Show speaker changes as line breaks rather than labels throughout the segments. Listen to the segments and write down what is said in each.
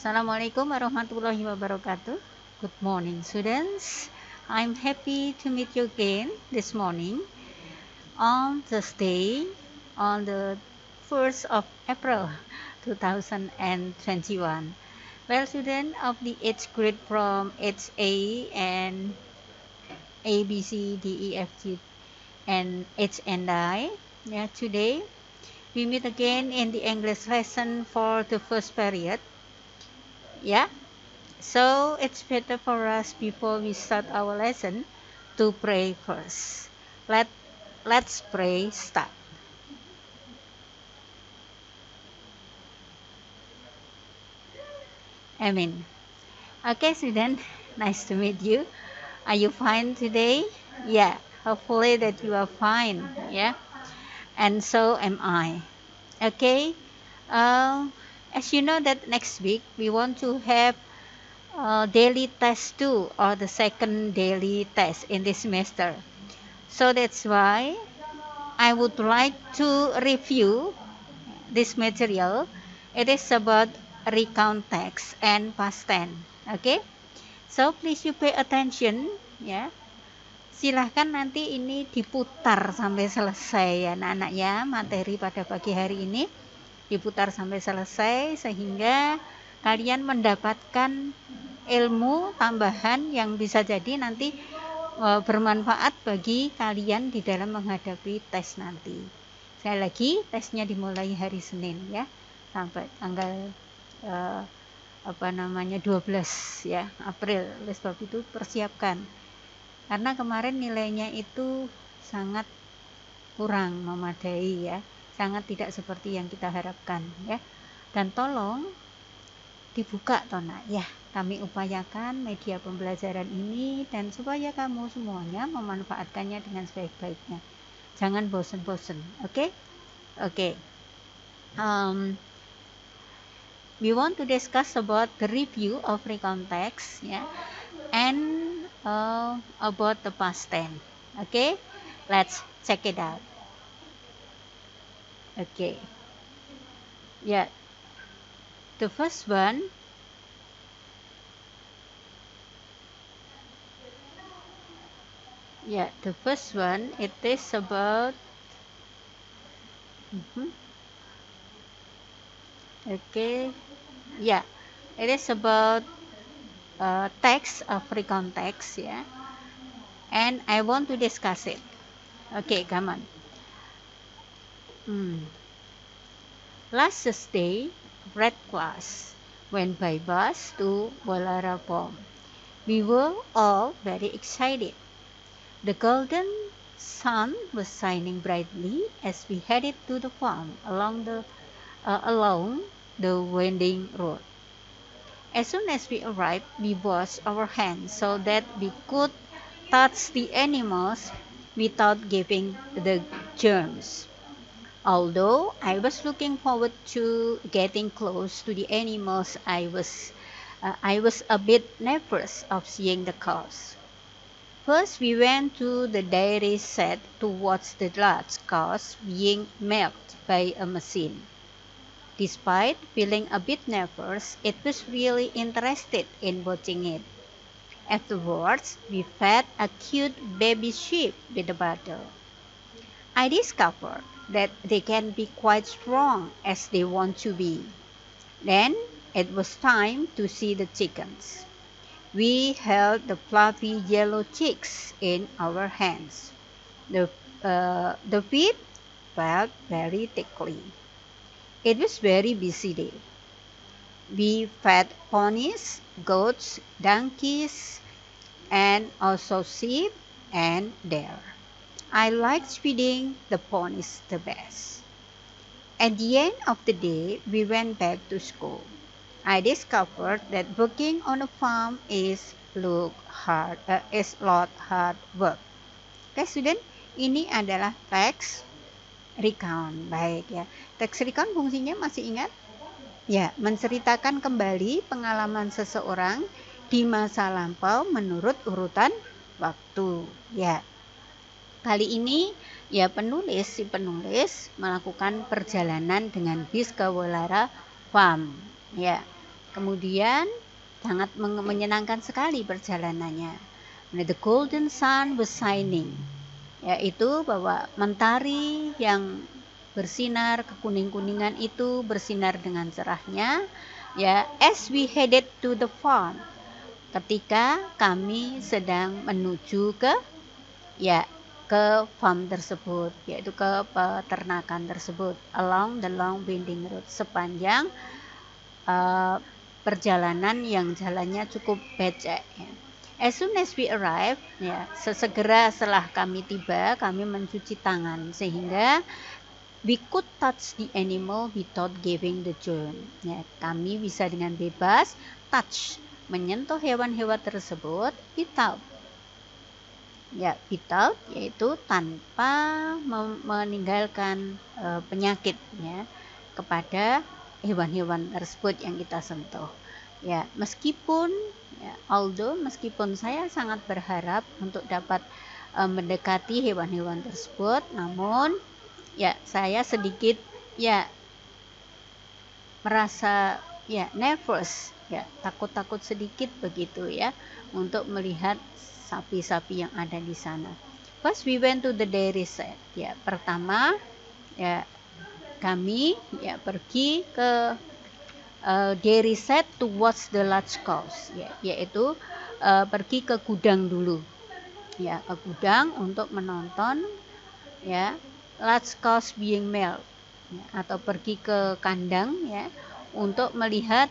Assalamualaikum warahmatullahi wabarakatuh. Good morning, students. I'm happy to meet you again this morning on Thursday, on the 1st of April 2021. Well, students of the 8th grade from HA and A, B, C, D, E, F, G, and H and I. Yeah, today we meet again in the English lesson for the first period. Yeah. So it's better for us before we start our lesson to pray first. Let's pray start. Amen. Okay, student, nice to meet you. Are you fine today? Yeah, hopefully that you are fine. Yeah, and so am I. Okay. As you know that next week we want to have daily test 2 or the second daily test in this semester. So that's why I would like to review this material. It is about recount text and past tense. Okay, so please you pay attention ya. Silahkan nanti ini diputar sampai selesai ya anak-anak ya, materi pada pagi hari ini diputar sampai selesai sehingga kalian mendapatkan ilmu tambahan yang bisa jadi nanti bermanfaat bagi kalian di dalam menghadapi tes nanti. Sekali lagi, tesnya dimulai hari Senin ya, sampai tanggal 12 ya April. Oleh sebab itu persiapkan. Karena kemarin nilainya itu sangat kurang memadai ya, sangat tidak seperti yang kita harapkan ya. Dan tolong dibuka Tona ya, kami upayakan media pembelajaran ini dan supaya kamu semuanya memanfaatkannya dengan sebaik-baiknya, jangan bosen-bosen. Oke. We want to discuss about the review of recount text ya, and about the past tense. Okay, let's check it out. Okay, yeah. The first one, it is about okay, yeah, it is about text of recount text yeah, and I want to discuss it. Okay, come on. Last Thursday, red class went by bus to Bolara Farm. We were all very excited. The golden sun was shining brightly as we headed to the farm along the winding road. As soon as we arrived, we washed our hands so that we could touch the animals without giving the germs. Although I was looking forward to getting close to the animals, I was a bit nervous of seeing the cows. First, we went to the dairy shed to watch the large cows being milked by a machine. Despite feeling a bit nervous, it was really interested in watching it. Afterwards, we fed a cute baby sheep with a bottle. I discovered that they can be quite strong as they want to be. Then it was time to see the chickens. We held the fluffy yellow chicks in our hands. The feed felt very tickly. It was very busy day. We fed ponies, goats, donkeys, and also sheep and deer. I liked feeding the ponies the best. At the end of the day, we went back to school. I discovered that working on a farm is lot hard work. Okay, student, ini adalah teks recount. Baik ya. Teks recount fungsinya masih ingat? Ya, menceritakan kembali pengalaman seseorang di masa lampau menurut urutan waktu. Ya. Kali ini ya si penulis melakukan perjalanan dengan bis ke Wolara Farm. Ya. Kemudian sangat menyenangkan sekali perjalanannya. The golden sun was shining, yaitu bahwa mentari yang bersinar kekuning-kuningan itu bersinar dengan cerahnya, ya, as we headed to the farm, ketika kami sedang menuju ke farm tersebut, yaitu ke peternakan tersebut, along the long winding road, sepanjang perjalanan yang jalannya cukup becek, ya. As soon as we arrive, ya, sesegera setelah kami tiba, kami mencuci tangan sehingga we could touch the animal without giving the germ. Ya, kami bisa dengan bebas touch, menyentuh hewan-hewan tersebut without, yaitu tanpa meninggalkan penyakit, ya, kepada hewan-hewan tersebut yang kita sentuh. Ya, meskipun saya sangat berharap untuk dapat mendekati hewan-hewan tersebut, namun ya saya sedikit merasa nervous, takut-takut sedikit begitu, ya, untuk melihat sapi-sapi yang ada di sana. First we went to the dairy shed. Pertama kami pergi ke dairy shed to watch the large cows, yaitu pergi ke gudang dulu, ke gudang untuk menonton large cows being milked, atau pergi ke kandang untuk melihat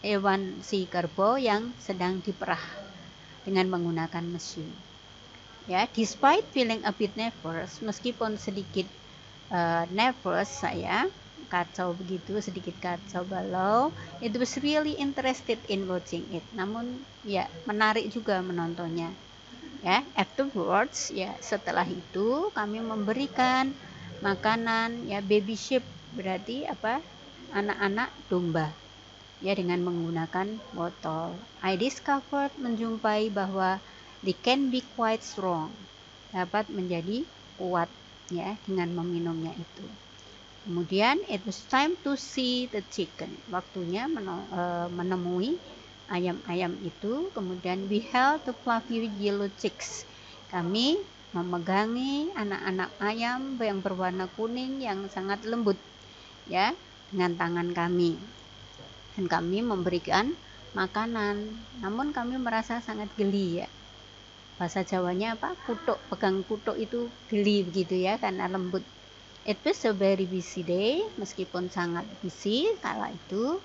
hewan si kerbau yang sedang diperah dengan menggunakan mesin. Despite feeling a bit nervous, meskipun sedikit nervous, saya sedikit kacau balau. It was really interested in watching it. Namun menarik juga menontonnya. Afterwards, setelah itu kami memberikan makanan baby sheep, berarti anak-anak domba, dengan menggunakan botol. I discovered, menjumpai bahwa they can be quite strong, dapat menjadi kuat dengan meminumnya itu. Kemudian it was time to see the chicken, waktunya menemui ayam-ayam itu. Kemudian we held the fluffy yellow chicks, kami memegangi anak-anak ayam yang berwarna kuning yang sangat lembut dengan tangan kami, dan kami memberikan makanan. Namun kami merasa sangat geli, bahasa Jawanya kutuk, pegang kutuk itu geli begitu, karena lembut. It was a very busy day. Meskipun sangat busy kala itu,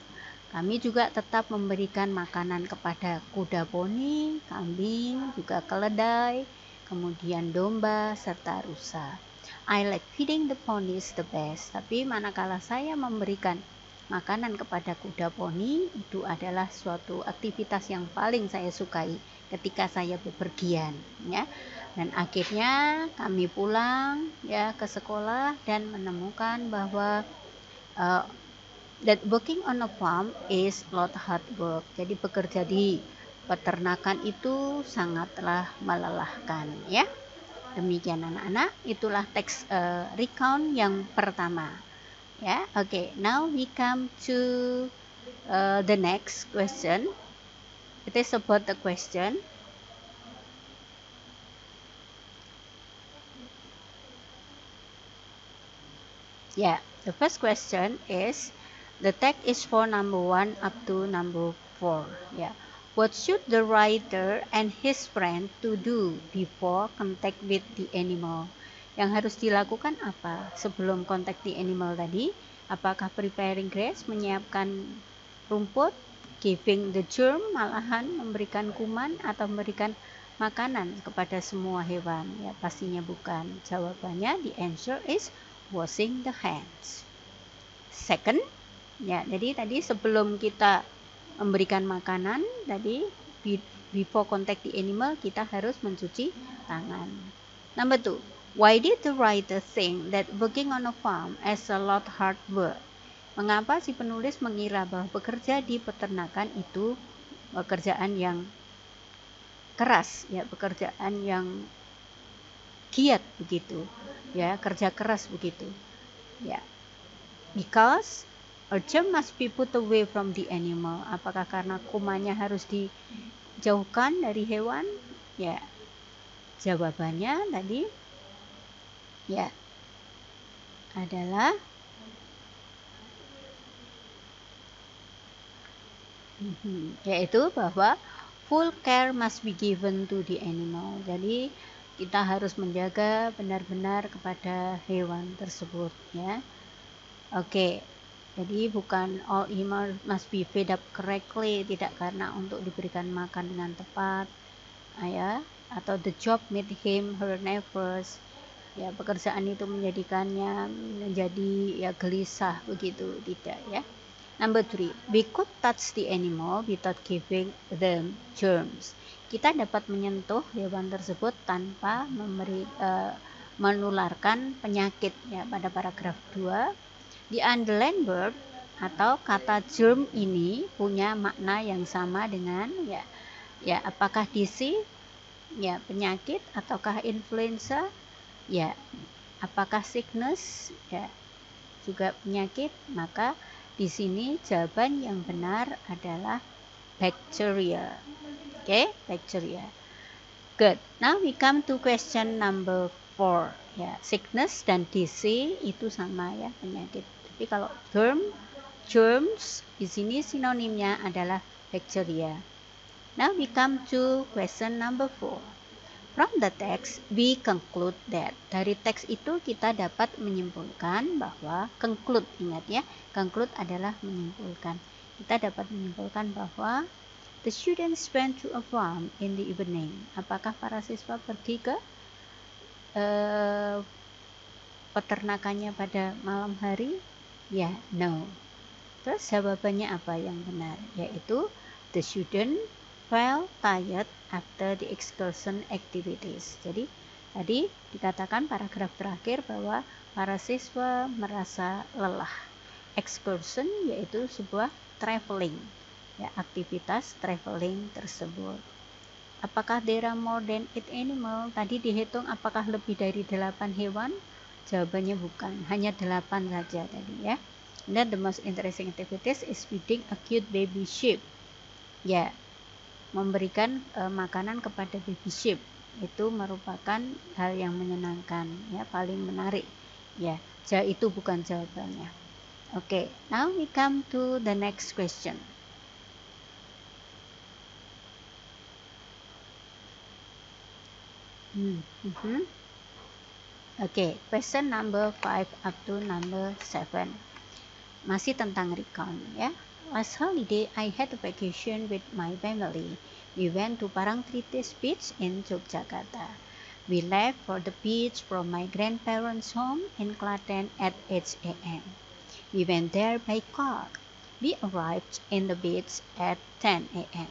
kami juga tetap memberikan makanan kepada kuda poni, kambing, juga keledai, kemudian domba, serta rusa. I like feeding the ponies the best. Tapi manakala saya memberikan makanan kepada kuda poni, itu adalah suatu aktivitas yang paling saya sukai ketika saya bepergian, Dan akhirnya kami pulang ke sekolah dan menemukan bahwa that working on a farm is lot hard work. Jadi bekerja di peternakan itu sangatlah melelahkan, Demikian anak-anak, itulah teks recount yang pertama, Okay, now we come to the next question. It is about the question. The first question is, the text is for number 1 up to number 4. What should the writer and his friend to do before contact with the animal? Yang harus dilakukan apa sebelum contact the animal tadi? Apakah preparing grass, menyiapkan rumput, giving the germ, malahan memberikan kuman, atau memberikan makanan kepada semua hewan? Pastinya bukan. Jawabannya, the answer is washing the hands. Second, jadi tadi sebelum kita memberikan makanan tadi, before contact the animal, kita harus mencuci tangan. Number 2, why did the writer think that working on a farm is a lot hard work? Mengapa si penulis mengira bahwa bekerja di peternakan itu pekerjaan yang keras, pekerjaan yang giat begitu, kerja keras begitu, Because A germ must be put away from the animal. Apakah karena kumannya harus dijauhkan dari hewan? Ya, jawabannya tadi ya adalah yaitu bahwa full care must be given to the animal. Jadi kita harus menjaga benar-benar kepada hewan tersebut ya. Oke. Jadi bukan all animals must be fed up correctly, tidak karena untuk diberikan makan dengan tepat ya, atau the job made him her nervous. Ya, pekerjaan itu menjadikannya menjadi ya gelisah begitu, tidak ya. Number 3, we could touch the animal without giving them germs. Kita dapat menyentuh hewan tersebut tanpa menularkan penyakit ya. Pada paragraf 2, the underlined word atau kata germ ini punya makna yang sama dengan ya apakah disease ya penyakit ataukah influenza ya apakah sickness ya juga penyakit. Maka di sini jawaban yang benar adalah bacteria. Oke, bacteria. Good. Now we come to question number 4. Ya, sickness dan disease itu sama ya, penyakit. Tapi kalau germs di sini sinonimnya adalah bacteria. Now we come to question number 4. From the text, we conclude that. Dari teks itu kita dapat menyimpulkan bahwa, conclude, ingat ya, conclude adalah menyimpulkan. Kita dapat menyimpulkan bahwa the students went to a farm in the evening. Apakah para siswa pergi ke peternakannya pada malam hari? Ya, no. Terus jawabannya apa yang benar? Yaitu the student felt tired after the excursion activities. Jadi tadi dikatakan paragraf terakhir bahwa para siswa merasa lelah. Excursion yaitu sebuah traveling, ya, aktivitas traveling tersebut. Apakah there are more than 8 animal? Tadi dihitung apakah lebih dari 8 hewan? Jawabannya bukan, hanya 8 saja tadi ya. Dan the most interesting activities is feeding a cute baby sheep. Ya, memberikan makanan kepada baby sheep itu merupakan hal yang menyenangkan ya, paling menarik ya. Itu bukan jawabannya. Oke, now we come to the next question. Oke, question number 5 up to number 7. Masih tentang recount ya. Last holiday, I had a vacation with my family. We went to Parangtritis Beach in Yogyakarta. We left for the beach from my grandparents' home in Klaten at 8 a.m. We went there by car. We arrived in the beach at 10 a.m.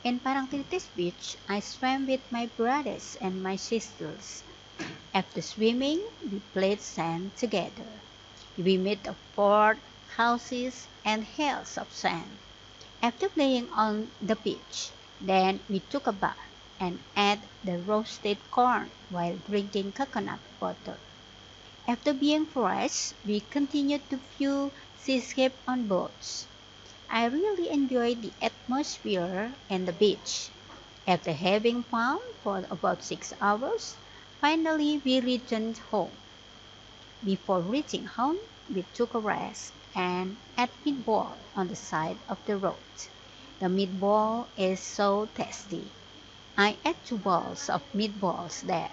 In Parangtritis Beach, I swam with my brothers and my sisters. After swimming, we played sand together. We made a fort, houses, and hills of sand. After playing on the beach, then we took a bath and ate the roasted corn while drinking coconut water. After being fresh, we continued to view seascape on boats. I really enjoyed the atmosphere and the beach. After having fun for about 6 hours, finally we returned home. Before reaching home, we took a rest and ate meatball on the side of the road. The meatball is so tasty. I ate 2 balls of meatballs there.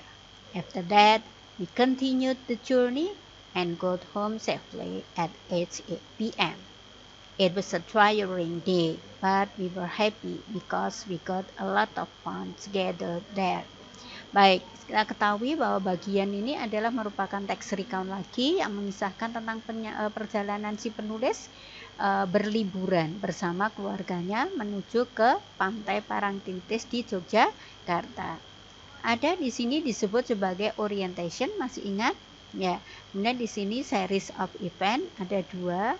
After that, we continued the journey and got home safely at 8 p.m. It was a tiring day, but we were happy because we got a lot of fun together there. Baik, kita ketahui bahwa bagian ini adalah merupakan teks recount lagi yang mengisahkan tentang perjalanan si penulis berliburan bersama keluarganya menuju ke pantai Parangtritis di Yogyakarta. Ada di sini disebut sebagai orientation, masih ingat? Ya. Kemudian di sini series of event, ada 2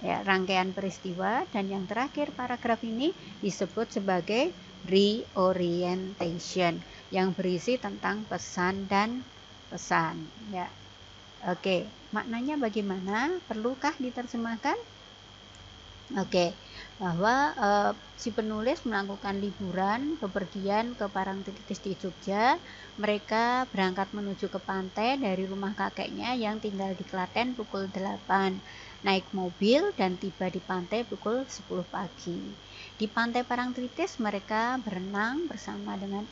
ya, rangkaian peristiwa, dan yang terakhir paragraf ini disebut sebagai reorientation yang berisi tentang pesan dan pesan ya. Oke, maknanya bagaimana? Perlukah diterjemahkan? Oke, bahwa si penulis melakukan liburan bepergian ke Parangtritis di Jogja. Mereka berangkat menuju ke pantai dari rumah kakeknya yang tinggal di Klaten pukul 8. Naik mobil dan tiba di pantai pukul 10 pagi. Di pantai Parangtritis mereka berenang bersama dengan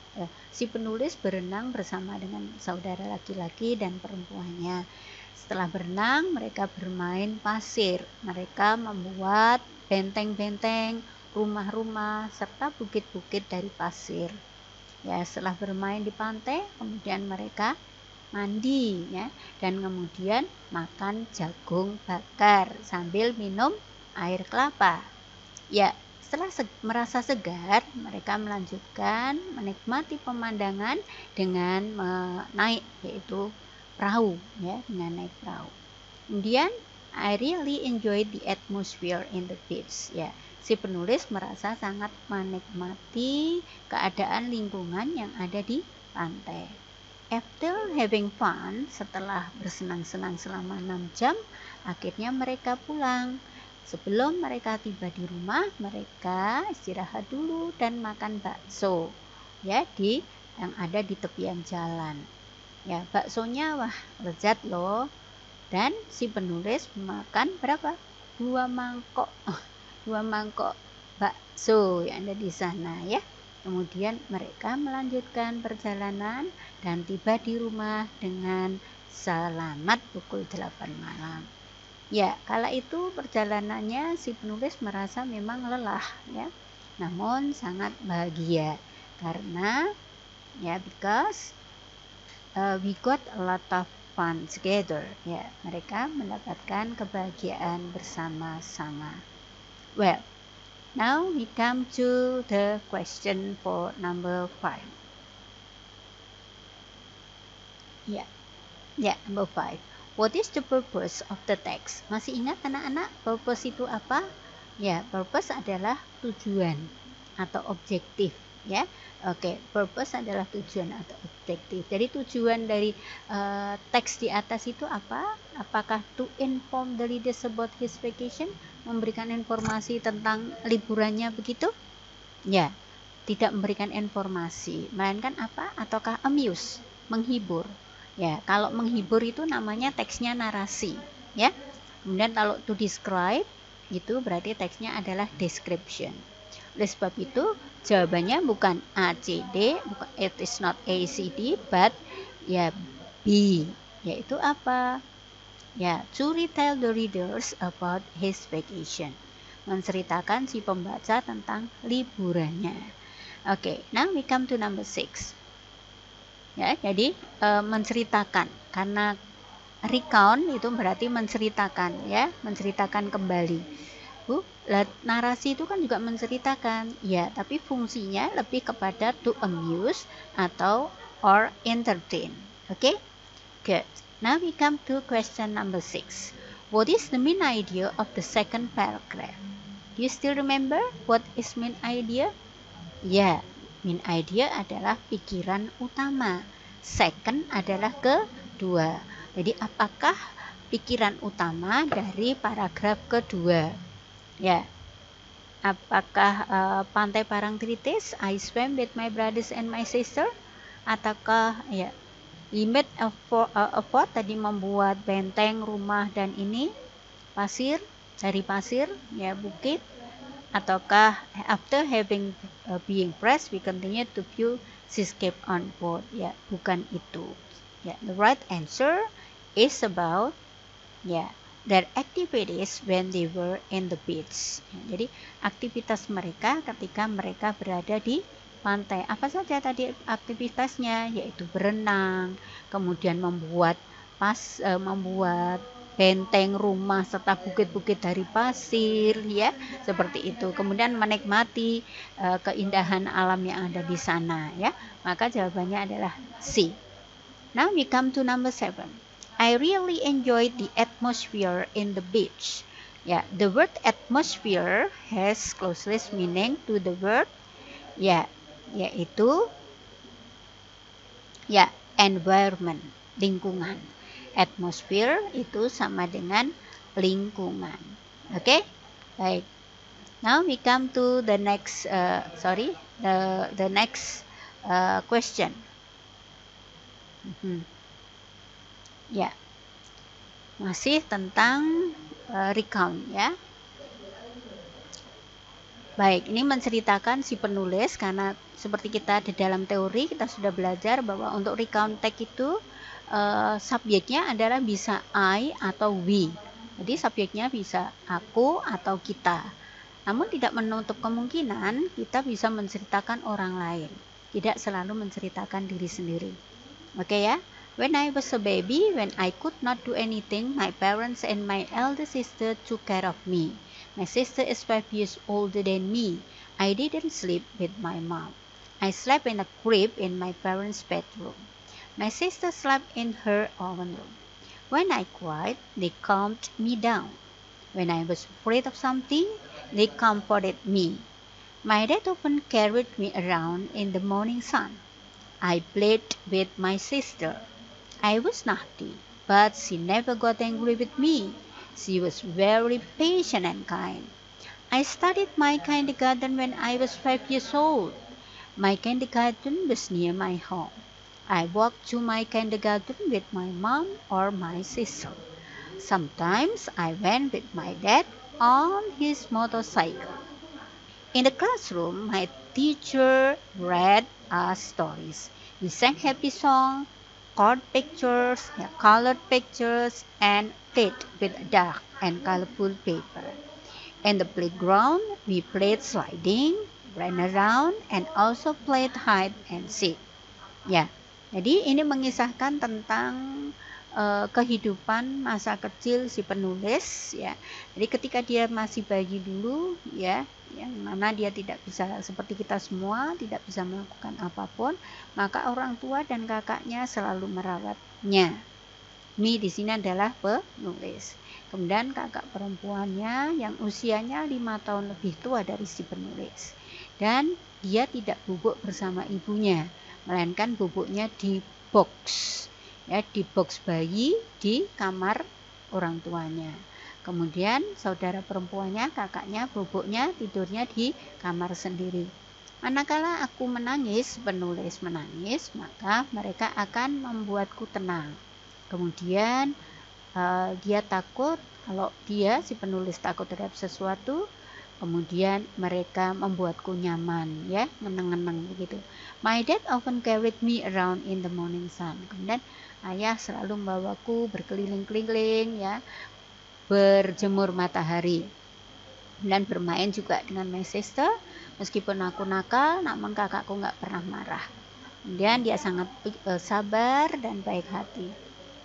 si penulis berenang bersama dengan saudara laki-laki dan perempuannya. Setelah berenang, mereka bermain pasir. Mereka membuat benteng-benteng, rumah-rumah, serta bukit-bukit dari pasir. Ya, setelah bermain di pantai, kemudian mereka mandi, ya, dan kemudian makan jagung bakar sambil minum air kelapa. Ya, setelah merasa segar, mereka melanjutkan menikmati pemandangan dengan naik, yaitu perahu, ya, dengan naik perahu. Kemudian I really enjoyed the atmosphere in the beach. Ya, si penulis merasa sangat menikmati keadaan lingkungan yang ada di pantai. After having fun, setelah bersenang-senang selama 6 jam, akhirnya mereka pulang. Sebelum mereka tiba di rumah, mereka istirahat dulu dan makan bakso, ya, yang ada di tepian jalan. Ya, baksonya wah lezat loh. Dan si penulis makan berapa? 2 mangkok. 2 mangkok bakso yang ada di sana, ya. Kemudian mereka melanjutkan perjalanan dan tiba di rumah dengan selamat pukul 8 malam. Ya, kala itu perjalanannya si penulis merasa memang lelah, ya. Namun sangat bahagia karena ya because we got a lot of fun together. Ya, mereka mendapatkan kebahagiaan bersama-sama. Well, now we come to the question for number 5. Ya, number 5. What is the purpose of the text? Masih ingat anak-anak, purpose itu apa? Ya, purpose adalah tujuan atau objektif, ya. Oke, purpose adalah tujuan atau objektif. Jadi tujuan dari teks di atas itu apa? Apakah to inform the readers about his vacation? Memberikan informasi tentang liburannya begitu? Ya, tidak memberikan informasi, melainkan apa? Ataukah amuse, menghibur. Ya, kalau menghibur itu namanya teksnya narasi, ya. Kemudian kalau to describe itu berarti teksnya adalah description. Oleh sebab itu jawabannya bukan A, C, D, bukan, it is not A, C, D, but ya B, yaitu apa? Ya, to retell the readers about his vacation. Menceritakan si pembaca tentang liburannya. Oke, now we come to number 6. Ya, jadi menceritakan, karena recount itu berarti menceritakan, ya, menceritakan kembali. Narasi itu kan juga menceritakan, ya, tapi fungsinya lebih kepada to amuse atau or entertain. Oke? Good. Now we come to question number 6. What is the main idea of the second paragraph? Do you still remember what is main idea? Ya, main idea adalah pikiran utama. Second adalah kedua. Jadi apakah pikiran utama dari paragraf kedua? Ya, apakah pantai Parangtritis, I swam with my brothers and my sister? Ataukah ya, we made a fort, tadi membuat benteng, rumah, dan ini pasir, dari pasir, ya, bukit. Ataukah after having being pressed we continue to view seascape on board? Ya, bukan itu. Ya, the right answer is about their activities when they were in the beach. Ya, jadi aktivitas mereka ketika mereka berada di pantai. Apa saja tadi aktivitasnya? Yaitu berenang, kemudian membuat benteng, rumah, serta bukit-bukit dari pasir, ya, seperti itu. Kemudian menikmati keindahan alam yang ada di sana, ya. Maka jawabannya adalah C. Now we come to number 7. I really enjoyed the atmosphere in the beach. Ya, the word atmosphere has closest meaning to the word, ya, yaitu ya, environment, lingkungan. Atmosphere itu sama dengan lingkungan. Oke? Baik. Now we come to the next, the next question. Ya, masih tentang recount ya. Baik, ini menceritakan si penulis karena seperti kita di dalam teori kita sudah belajar bahwa untuk recount text itu subjeknya adalah bisa I atau we. Jadi subjeknya bisa aku atau kita. Namun tidak menutup kemungkinan kita bisa menceritakan orang lain, tidak selalu menceritakan diri sendiri. Oke ya. When I was a baby, when I could not do anything, my parents and my elder sister took care of me. My sister is 5 years older than me. I didn't sleep with my mom. I slept in a crib in my parents' bedroom. My sister slept in her own room. When I cried, they calmed me down. When I was afraid of something, they comforted me. My dad often carried me around in the morning sun. I played with my sister. I was naughty, but she never got angry with me. She was very patient and kind. I started my kindergarten when I was 5 years old. My kindergarten was near my home. I walked to my kindergarten with my mom or my sister. Sometimes I went with my dad on his motorcycle. In the classroom, my teacher read us stories. We sang happy songs, colored pictures, and played with dark and colorful paper. In the playground, we played sliding, ran around, and also played hide and seek. Ya, jadi ini mengisahkan tentang kehidupan masa kecil si penulis ya. Jadi ketika dia masih bayi dulu ya, yang mana dia tidak bisa seperti kita semua, tidak bisa melakukan apapun, maka orang tua dan kakaknya selalu merawatnya. Mi di sini adalah penulis. Kemudian kakak perempuannya yang usianya 5 tahun lebih tua dari si penulis. Dan dia tidak bubuk bersama ibunya, melainkan bubuknya di box. Ya, di box bayi di kamar orang tuanya. Kemudian saudara perempuannya, kakaknya, bubuknya tidurnya di kamar sendiri. Manakala aku menangis, penulis menangis, maka mereka akan membuatku tenang. Kemudian dia takut, kalau dia si penulis takut terhadap sesuatu, kemudian mereka membuatku nyaman ya, menenang begitu. My dad often carried me around in the morning sun. Kemudian ayah selalu membawaku berkeliling-keliling ya, berjemur matahari dan bermain juga dengan my sister. Meskipun aku nakal, namun kakakku nggak pernah marah. Kemudian dia sangat sabar dan baik hati.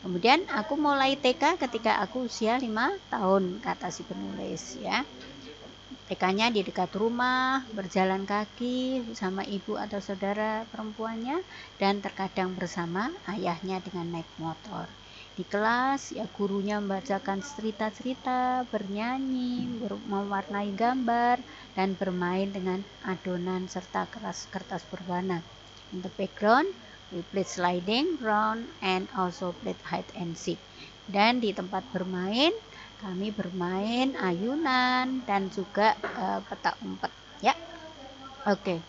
Kemudian aku mulai TK ketika aku usia 5 tahun, kata si penulis ya. TK-nya di dekat rumah, berjalan kaki bersama ibu atau saudara perempuannya, dan terkadang bersama ayahnya dengan naik motor. Di kelas, ya gurunya membacakan cerita-cerita, bernyanyi, mewarnai gambar, dan bermain dengan adonan serta kertas berwarna. In the background, we played sliding, round, and also played hide and seek. Dan di tempat bermain, kami bermain ayunan dan juga petak umpet ya. Okay.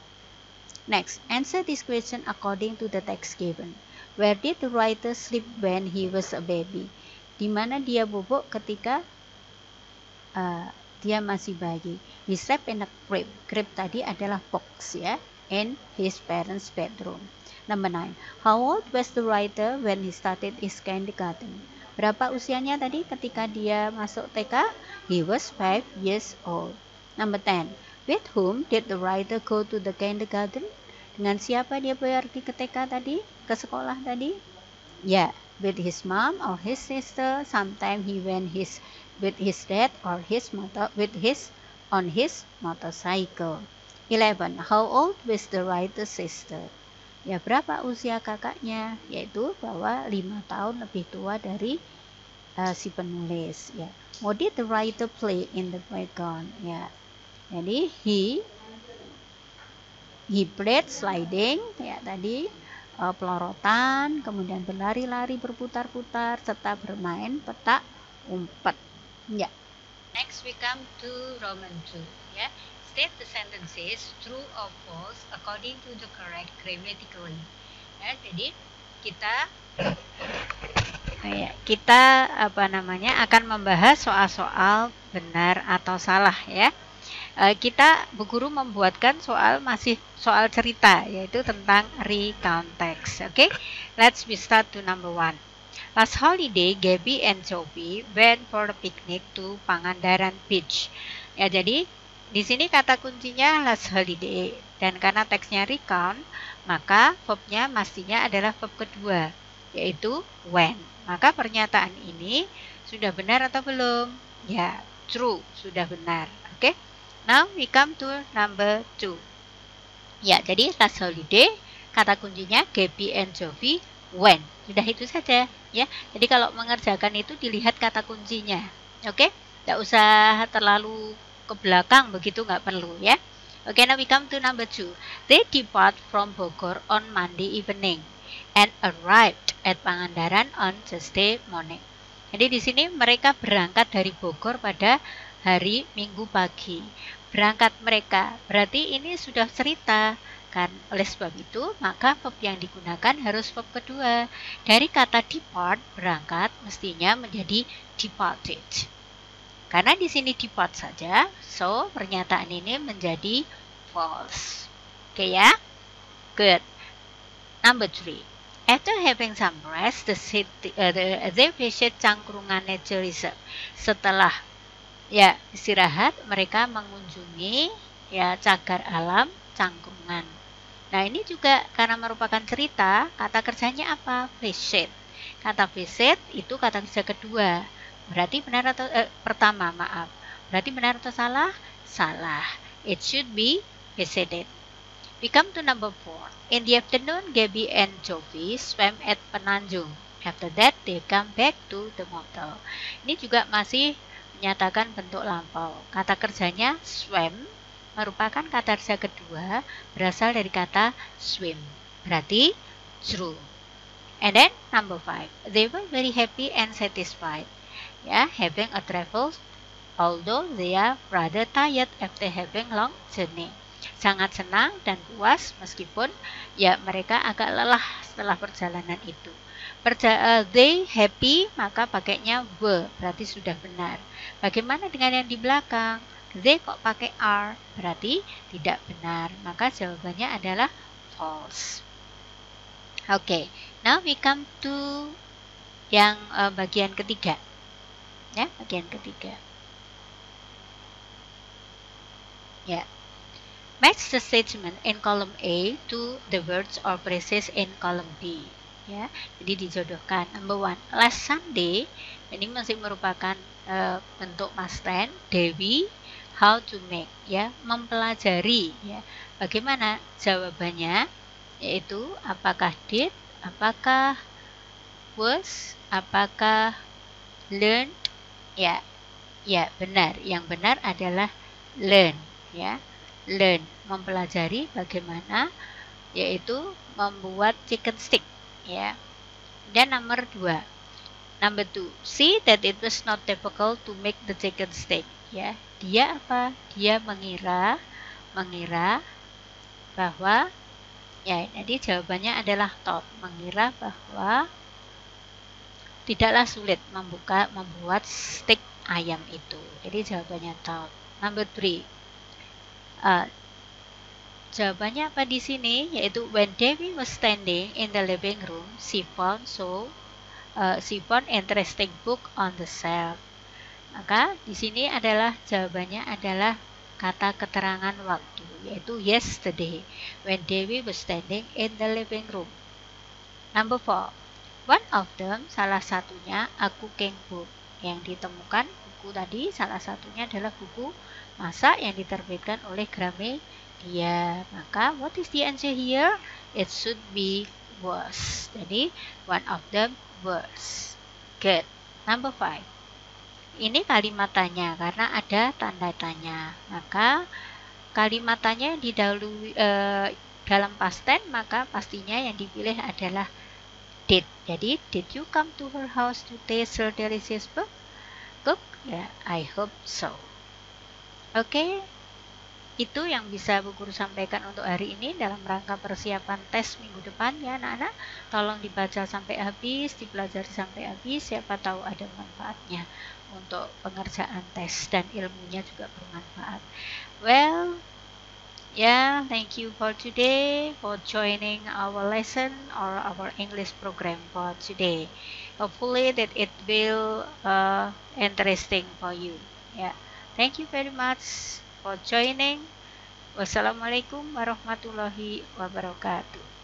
Next, answer this question according to the text given. Where did the writer sleep when he was a baby? Di mana dia bubuk ketika dia masih bayi? He slept in a crib. Crib tadi adalah box ya, in his parents' bedroom. Number 9. How old was the writer when he started his kindergarten? Berapa usianya tadi ketika dia masuk TK? He was 5 years old. Number 10. With whom did the writer go to the kindergarten? Dengan siapa dia pergi ke TK tadi? Ke sekolah tadi? Yeah, with his mom or his sister. Sometimes he went with his dad or on his motorcycle. 11. How old was the writer's sister? Ya, berapa usia kakaknya? Yaitu bahwa 5 tahun lebih tua dari si penulis ya. What did the writer play in the playground? Ya. Jadi he played sliding ya tadi, pelorotan, kemudian berlari-lari berputar-putar serta bermain petak umpet. Ya. Next we come to Roman 2. Ya, state the sentences true or false according to the correct grammatically. Ya, jadi kita akan membahas soal-soal benar atau salah ya. Bu guru membuatkan masih soal cerita, yaitu tentang recount text. Okay, let's start to number 1. Last holiday, Gabby and Jovi went for a picnic to Pangandaran Beach. Ya, jadi di sini kata kuncinya last holiday, dan karena teksnya recount, maka verbnya mestinya adalah verb kedua, yaitu went. Maka pernyataan ini sudah benar atau belum? Ya, true, sudah benar. Oke. Now we come to number 2. Ya, jadi last holiday, kata kuncinya Gabby and Jovi went. Sudah itu saja ya. Jadi kalau mengerjakan itu dilihat kata kuncinya. Oke? Tidak usah terlalu ke belakang, begitu nggak perlu ya. Oke, now we come to number 2. They depart from Bogor on Monday evening and arrived at Pangandaran on Tuesday morning. Jadi di sini mereka berangkat dari Bogor pada hari Minggu pagi. Berangkat mereka, berarti ini sudah cerita kan. Oleh sebab itu, maka verb yang digunakan harus verb kedua. Dari kata depart, berangkat, mestinya menjadi departed. Karena di sini depart saja, so pernyataan ini menjadi false. Oke ya? Good. Number 3. After having some rest, they visit Cangkrungan Nature Reserve. Setelah ya istirahat, mereka mengunjungi ya cagar alam Cangkrungan. Nah, ini juga karena merupakan cerita, kata kerjanya apa? Visit. Kata visit itu kata kerja kedua. Berarti benar atau pertama, maaf. Berarti benar atau salah? Salah. It should be visited. We come to number 4. In the afternoon, Gabby and Jovi swam at Penanjung. After that, they come back to the motel. Ini juga masih menyatakan bentuk lampau. Kata kerjanya swam merupakan kata kerja kedua, berasal dari kata swim. Berarti true. And then number 5. They were very happy and satisfied. Ya, having a travel, although they are rather tired after having long journey. Sangat senang dan puas meskipun ya mereka agak lelah setelah perjalanan itu. They happy, maka pakainya were, berarti sudah benar. Bagaimana dengan yang di belakang? They kok pakai are, berarti tidak benar. Maka jawabannya adalah false. Oke, now we come to yang bagian ketiga. Ya, bagian ketiga. Ya. Match the statement in column A to the words or phrases in column B. Ya, jadi dijodohkan. Number 1, last Sunday, ini masih merupakan bentuk past tense. Dewi, how to make, ya, mempelajari, ya. Bagaimana jawabannya? Yaitu apakah did, apakah was, apakah learned? Ya, ya benar. Yang benar adalah learn, ya. Learn, mempelajari bagaimana, yaitu membuat chicken stick ya. Dan number 2, see that it was not difficult to make the chicken stick ya. Dia apa? Dia mengira bahwa ya, jadi jawabannya adalah thought, mengira bahwa tidaklah sulit membuat stick ayam itu. Jadi jawabannya thought. Number 3, jawabannya apa di sini? Yaitu when Dewi was standing in the living room, she found interesting book on the shelf. Maka di sini jawabannya adalah kata keterangan waktu, yaitu yesterday when Dewi was standing in the living room. Number 4, one of them, salah satunya a cooking book. Yang ditemukan buku tadi salah satunya adalah buku masak yang diterbitkan oleh Gramedia. Maka what is the answer here? It should be was. Jadi one of them was. Good. Number 5. Ini kalimat tanya karena ada tanda tanya. Maka kalimat tanya yang didahului dalam past tense, maka pastinya yang dipilih adalah did. Jadi did you come to her house to taste her delicious cook? Ya, I hope so. Oke, itu yang bisa Bu Guru sampaikan untuk hari ini dalam rangka persiapan tes minggu depan ya anak-anak. Tolong dibaca sampai habis, dipelajari sampai habis, siapa tahu ada manfaatnya untuk pengerjaan tes dan ilmunya juga bermanfaat. Well, yeah, thank you for today for joining our lesson or our English program for today. Hopefully that it will interesting for you. Yeah, thank you very much for joining. Wassalamualaikum warahmatullahi wabarakatuh.